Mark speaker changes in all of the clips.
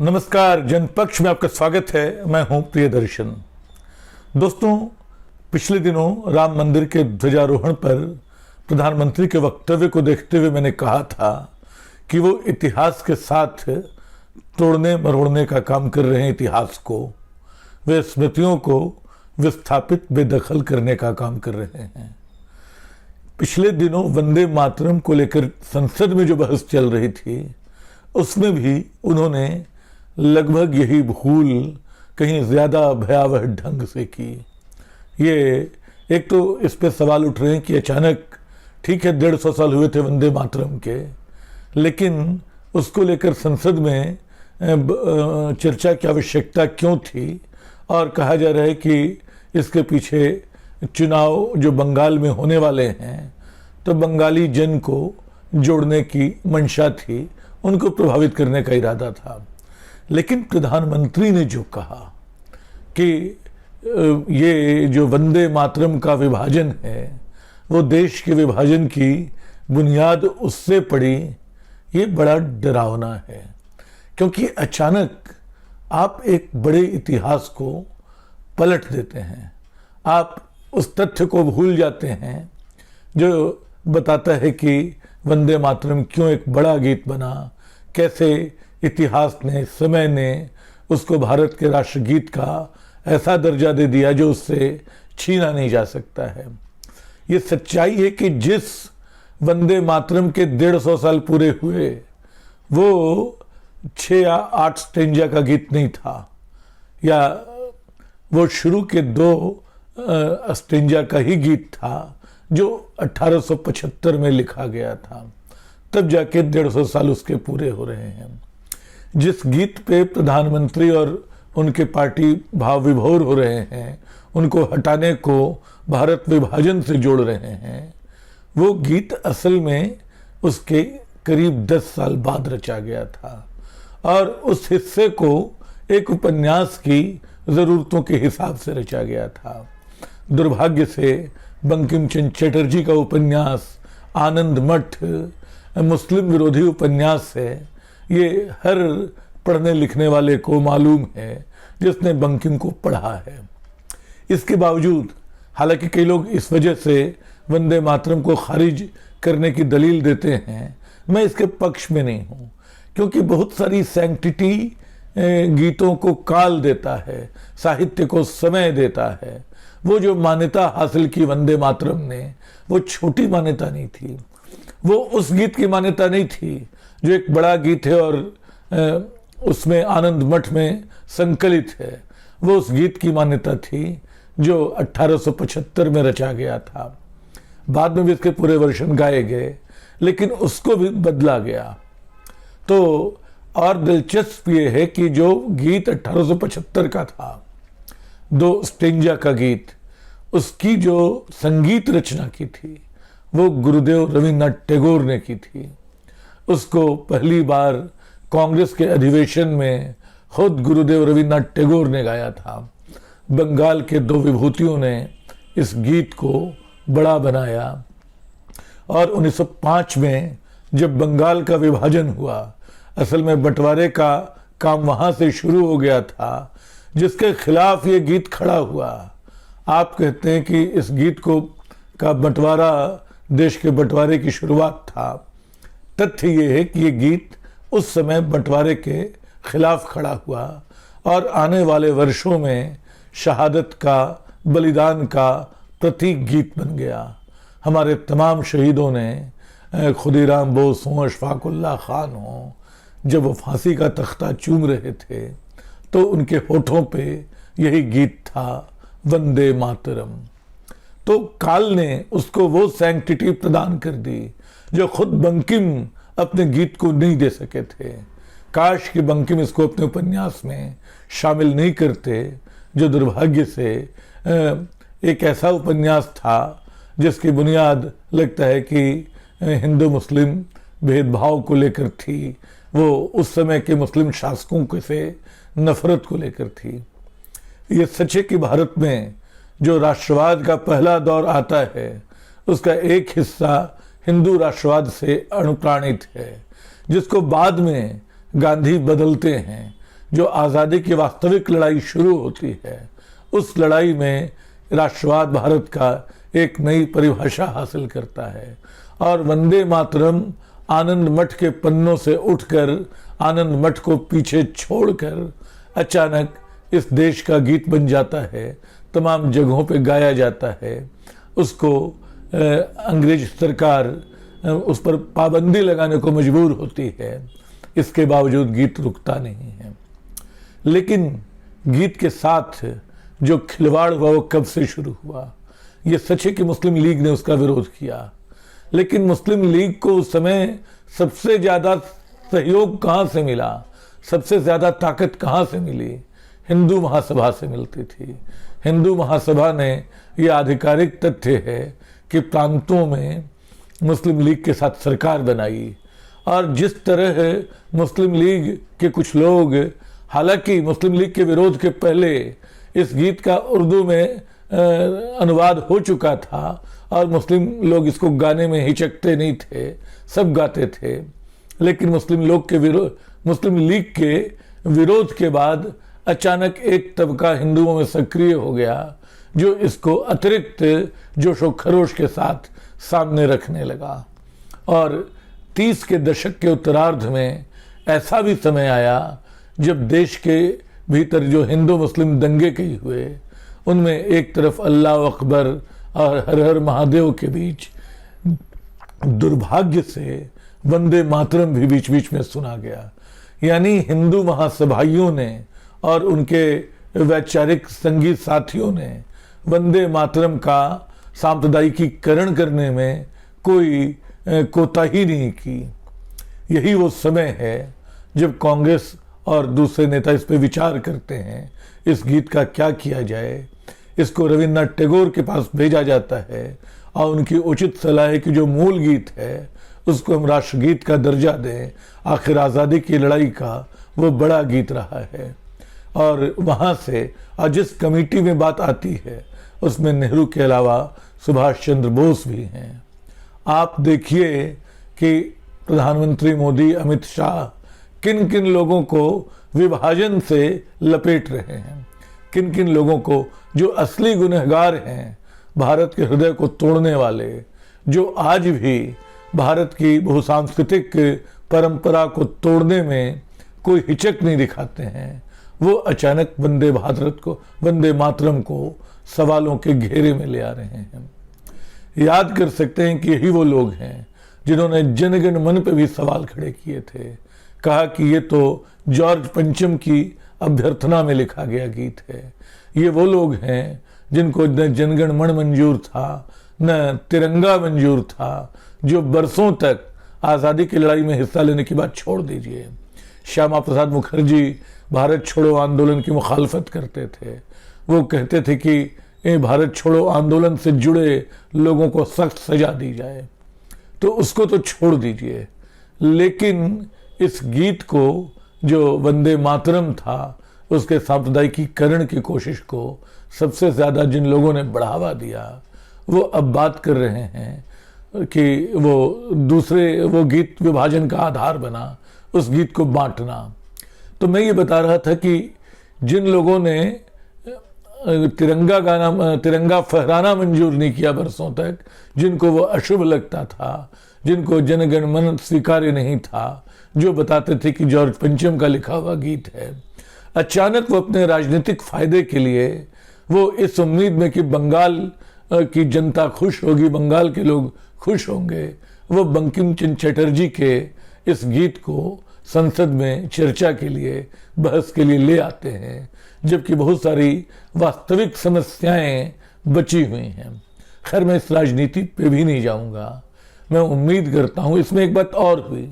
Speaker 1: नमस्कार, जनपक्ष में आपका स्वागत है। मैं हूं प्रियदर्शन। दोस्तों, पिछले दिनों राम मंदिर के ध्वजारोहण पर प्रधानमंत्री के वक्तव्य को देखते हुए मैंने कहा था कि वो इतिहास के साथ तोड़ने मरोड़ने का काम कर रहे हैं। इतिहास को, वे स्मृतियों को विस्थापित बेदखल करने का काम कर रहे हैं। पिछले दिनों वंदे मातरम को लेकर संसद में जो बहस चल रही थी, उसमें भी उन्होंने लगभग यही भूल कहीं ज़्यादा भयावह ढंग से की। ये एक तो इस पे सवाल उठ रहे हैं कि अचानक, ठीक है 150 साल हुए थे वंदे मातरम के, लेकिन उसको लेकर संसद में चर्चा की आवश्यकता क्यों थी। और कहा जा रहा है कि इसके पीछे चुनाव जो बंगाल में होने वाले हैं, तो बंगाली जन को जोड़ने की मंशा थी, उनको प्रभावित करने का इरादा था। लेकिन प्रधानमंत्री ने जो कहा कि ये जो वंदे मातरम का विभाजन है, वो देश के विभाजन की बुनियाद उससे पड़ी, ये बड़ा डरावना है। क्योंकि अचानक आप एक बड़े इतिहास को पलट देते हैं, आप उस तथ्य को भूल जाते हैं जो बताता है कि वंदे मातरम क्यों एक बड़ा गीत बना, कैसे इतिहास ने, समय ने उसको भारत के राष्ट्रगीत का ऐसा दर्जा दे दिया जो उससे छीना नहीं जा सकता है। ये सच्चाई है कि जिस वंदे मातरम के 150 साल पूरे हुए, वो 6 या 8 स्टेंजा का गीत नहीं था, या वो शुरू के 2 स्टेंजा का ही गीत था जो 1875 में लिखा गया था। तब जाके 150 साल उसके पूरे हो रहे हैं। जिस गीत पे प्रधानमंत्री और उनके पार्टी भाव विभोर हो रहे हैं, उनको हटाने को भारत विभाजन से जोड़ रहे हैं, वो गीत असल में उसके करीब 10 साल बाद रचा गया था। और उस हिस्से को एक उपन्यास की ज़रूरतों के हिसाब से रचा गया था। दुर्भाग्य से बंकिम चंद्र चटर्जी का उपन्यास आनंद मठ मुस्लिम विरोधी उपन्यास है। ये हर पढ़ने लिखने वाले को मालूम है जिसने बंकिम को पढ़ा है। इसके बावजूद, हालांकि कई लोग इस वजह से वंदे मातरम को खारिज करने की दलील देते हैं, मैं इसके पक्ष में नहीं हूँ। क्योंकि बहुत सारी सैंक्टिटी गीतों को काल देता है, साहित्य को समय देता है। वो जो मान्यता हासिल की वंदे मातरम ने, वो छोटी मान्यता नहीं थी। वो उस गीत की मान्यता नहीं थी जो एक बड़ा गीत है और उसमें आनंद मठ में संकलित है। वो उस गीत की मान्यता थी जो 1875 में रचा गया था। बाद में भी इसके पूरे वर्षन गाए गए, लेकिन उसको भी बदला गया। तो और दिलचस्प ये है कि जो गीत 1875 का था, 2 स्टेंजा का गीत, उसकी जो संगीत रचना की थी, वो गुरुदेव रविन्द्रनाथ टैगोर ने की थी। उसको पहली बार कांग्रेस के अधिवेशन में खुद गुरुदेव रविन्द्रनाथ टैगोर ने गाया था। बंगाल के 2 विभूतियों ने इस गीत को बड़ा बनाया। और 1905 में जब बंगाल का विभाजन हुआ, असल में बंटवारे का काम वहाँ से शुरू हो गया था, जिसके खिलाफ ये गीत खड़ा हुआ। आप कहते हैं कि इस गीत को का बंटवारा देश के बंटवारे की शुरुआत था। तथ्य ये है कि ये गीत उस समय बंटवारे के खिलाफ खड़ा हुआ और आने वाले वर्षों में शहादत का, बलिदान का प्रतीक गीत बन गया। हमारे तमाम शहीदों ने, खुदीराम बोस हों, अशफाक उल्लाह खान हों, जब वो फांसी का तख्ता चूम रहे थे, तो उनके होठों पे यही गीत था, वंदे मातरम। तो काल ने उसको वो सैंक्टिटी प्रदान कर दी जो खुद बंकिम अपने गीत को नहीं दे सके थे। काश कि बंकिम इसको अपने उपन्यास में शामिल नहीं करते, जो दुर्भाग्य से एक ऐसा उपन्यास था जिसकी बुनियाद लगता है कि हिंदू मुस्लिम भेदभाव को लेकर थी। वो उस समय के मुस्लिम शासकों से नफरत को लेकर थी। ये सच है कि भारत में जो राष्ट्रवाद का पहला दौर आता है, उसका एक हिस्सा हिंदू राष्ट्रवाद से अनुप्राणित है, जिसको बाद में गांधी बदलते हैं। जो आज़ादी की वास्तविक लड़ाई शुरू होती है, उस लड़ाई में राष्ट्रवाद भारत का एक नई परिभाषा हासिल करता है। और वंदे मातरम आनंद मठ के पन्नों से उठकर, आनंद मठ को पीछे छोड़कर अचानक इस देश का गीत बन जाता है, तमाम जगहों पे गाया जाता है। उसको अंग्रेज सरकार उस पर पाबंदी लगाने को मजबूर होती है, इसके बावजूद गीत रुकता नहीं है। लेकिन गीत के साथ जो खिलवाड़ हुआ वो कब से शुरू हुआ? ये सच है कि मुस्लिम लीग ने उसका विरोध किया, लेकिन मुस्लिम लीग को उस समय सबसे ज़्यादा सहयोग कहाँ से मिला, सबसे ज़्यादा ताकत कहाँ से मिली? हिंदू महासभा से मिलती थी। हिंदू महासभा ने यह आधिकारिक तथ्य है कि प्रांतों में मुस्लिम लीग के साथ सरकार बनाई। और जिस तरह मुस्लिम लीग के कुछ लोग, हालांकि मुस्लिम लीग के विरोध के पहले इस गीत का उर्दू में अनुवाद हो चुका था और मुस्लिम लोग इसको गाने में हिचकते नहीं थे, सब गाते थे, लेकिन मुस्लिम लीग के विरोध के बाद अचानक एक तबका हिंदुओं में सक्रिय हो गया जो इसको अतिरिक्त जोश व खरोश के साथ सामने रखने लगा। और 30 के दशक के उत्तरार्ध में ऐसा भी समय आया जब देश के भीतर जो हिंदू मुस्लिम दंगे कई हुए, उनमें एक तरफ अल्लाह अकबर और हर हर महादेव के बीच दुर्भाग्य से वंदे मातरम भी बीच बीच में सुना गया। यानी हिंदू महासभाइयों ने और उनके वैचारिक संगीत साथियों ने वंदे मातरम का सांप्रदायिकीकरण करने में कोई कोताही नहीं की। यही वो समय है जब कांग्रेस और दूसरे नेता इस पे विचार करते हैं, इस गीत का क्या किया जाए। इसको रविन्द्रनाथ टैगोर के पास भेजा जाता है और उनकी उचित सलाह है कि जो मूल गीत है उसको हम राष्ट्रगीत का दर्जा दें। आखिर आज़ादी की लड़ाई का वो बड़ा गीत रहा है। और वहाँ से और जिस कमेटी में बात आती है उसमें नेहरू के अलावा सुभाष चंद्र बोस भी हैं। आप देखिए कि प्रधानमंत्री मोदी, अमित शाह किन किन लोगों को विभाजन से लपेट रहे हैं, किन किन लोगों को जो असली गुनहगार हैं, भारत के हृदय को तोड़ने वाले, जो आज भी भारत की बहुसांस्कृतिक परंपरा को तोड़ने में कोई हिचक नहीं दिखाते हैं, वो अचानक वंदे मातरम को सवालों के घेरे में ले आ रहे हैं। याद कर सकते हैं कि यही वो लोग हैं जिन्होंने जनगण मन पे भी सवाल खड़े किए थे, कहा कि ये तो जॉर्ज पंचम की अभ्यर्थना में लिखा गया गीत है। ये वो लोग हैं जिनको न जनगण मन मंजूर था, न तिरंगा मंजूर था, जो बरसों तक आज़ादी की लड़ाई में हिस्सा लेने की बात छोड़ दीजिए। श्यामा प्रसाद मुखर्जी भारत छोड़ो आंदोलन की मुखालफत करते थे। वो कहते थे कि भारत छोड़ो आंदोलन से जुड़े लोगों को सख्त सजा दी जाए, तो उसको तो छोड़ दीजिए, लेकिन इस गीत को जो वंदे मातरम था उसके सांप्रदायिकीकरण की कोशिश को सबसे ज़्यादा जिन लोगों ने बढ़ावा दिया वो अब बात कर रहे हैं कि वो गीत विभाजन का आधार बना, उस गीत को बांटना। तो मैं ये बता रहा था कि जिन लोगों ने तिरंगा फहराना मंजूर नहीं किया बरसों तक, जिनको वो अशुभ लगता था, जिनको जनगण मन स्वीकार्य नहीं था, जो बताते थे कि जॉर्ज पंचम का लिखा हुआ गीत है, अचानक वो अपने राजनीतिक फायदे के लिए वो इस उम्मीद में कि बंगाल की जनता खुश होगी, बंगाल के लोग खुश होंगे, वो बंकिम चंद्र चटर्जी के इस गीत को संसद में चर्चा के लिए, बहस के लिए ले आते हैं, जबकि बहुत सारी वास्तविक समस्याएं बची हुई हैं। खैर, मैं इस राजनीति पे भी नहीं जाऊंगा। मैं उम्मीद करता हूं, इसमें एक बात और हुई,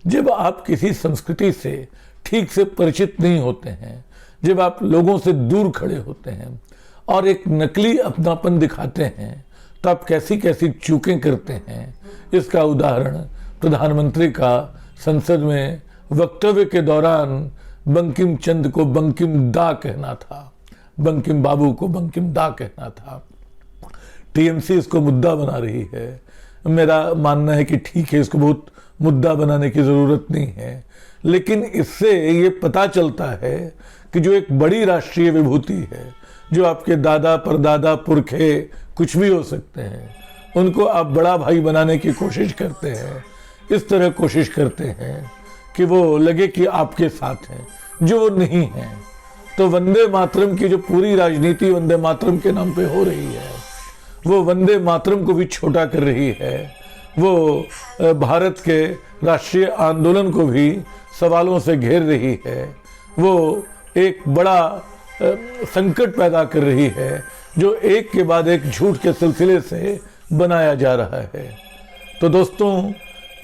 Speaker 1: जब आप किसी संस्कृति से ठीक से परिचित नहीं होते हैं, जब आप लोगों से दूर खड़े होते हैं और एक नकली अपनापन दिखाते हैं, तो आप कैसी कैसी चूकें करते हैं। इसका उदाहरण प्रधानमंत्री का संसद में वक्तव्य के दौरान बंकिम चंद्र को बंकिम दा कहना था, बंकिम बाबू को बंकिम दा कहना था। टीएमसी इसको मुद्दा बना रही है। मेरा मानना है कि ठीक है, इसको बहुत मुद्दा बनाने की ज़रूरत नहीं है। लेकिन इससे ये पता चलता है कि जो एक बड़ी राष्ट्रीय विभूति है, जो आपके दादा परदादा पुरखे कुछ भी हो सकते हैं, उनको आप बड़ा भाई बनाने की कोशिश करते हैं, इस तरह कोशिश करते हैं कि वो लगे कि आपके साथ हैं, जो वो नहीं है। तो वंदे मातरम की जो पूरी राजनीति वंदे मातरम के नाम पे हो रही है, वो वंदे मातरम को भी छोटा कर रही है, वो भारत के राष्ट्रीय आंदोलन को भी सवालों से घेर रही है, वो एक बड़ा संकट पैदा कर रही है जो एक के बाद एक झूठ के सिलसिले से बनाया जा रहा है। तो दोस्तों,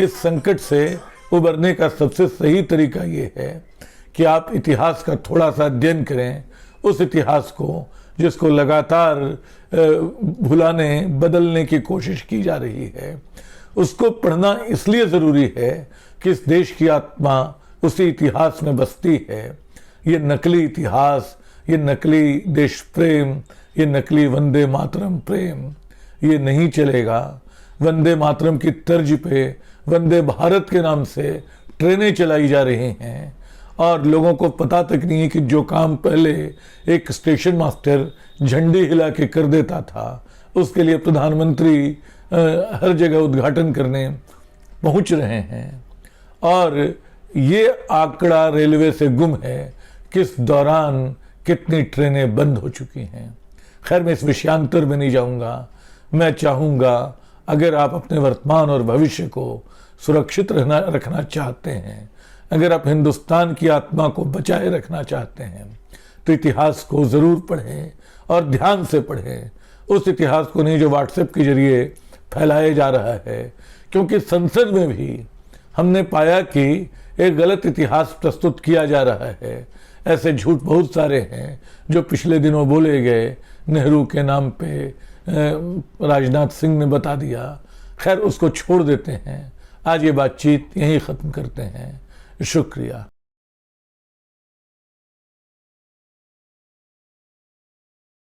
Speaker 1: इस संकट से उबरने का सबसे सही तरीका ये है कि आप इतिहास का थोड़ा सा अध्ययन करें, उस इतिहास को जिसको लगातार भुलाने बदलने की कोशिश की जा रही है, उसको पढ़ना इसलिए ज़रूरी है कि इस देश की आत्मा उसी इतिहास में बसती है। ये नकली इतिहास, ये नकली देश प्रेम, ये नकली वंदे मातरम प्रेम, ये नहीं चलेगा। वंदे मातरम की तर्ज पे वंदे भारत के नाम से ट्रेनें चलाई जा रही हैं और लोगों को पता तक नहीं है कि जो काम पहले एक स्टेशन मास्टर झंडी हिला के कर देता था, उसके लिए प्रधानमंत्री हर जगह उद्घाटन करने पहुंच रहे हैं। और ये आंकड़ा रेलवे से गुम है किस दौरान कितनी ट्रेनें बंद हो चुकी हैं। खैर, मैं इस विषयांतर में नहीं जाऊंगा। मैं चाहूँगा अगर आप अपने वर्तमान और भविष्य को सुरक्षित रखना चाहते हैं, अगर आप हिंदुस्तान की आत्मा को बचाए रखना चाहते हैं, तो इतिहास को ज़रूर पढ़ें और ध्यान से पढ़ें। उस इतिहास को नहीं जो व्हाट्सएप के जरिए फैलाया जा रहा है, क्योंकि संसद में भी हमने पाया कि एक गलत इतिहास प्रस्तुत किया जा रहा है। ऐसे झूठ बहुत सारे हैं जो पिछले दिनों बोले गए। नेहरू के नाम पे राजनाथ सिंह ने बता दिया। खैर, उसको छोड़ देते हैं। आज ये बातचीत यहीं ख़त्म करते हैं। शुक्रिया।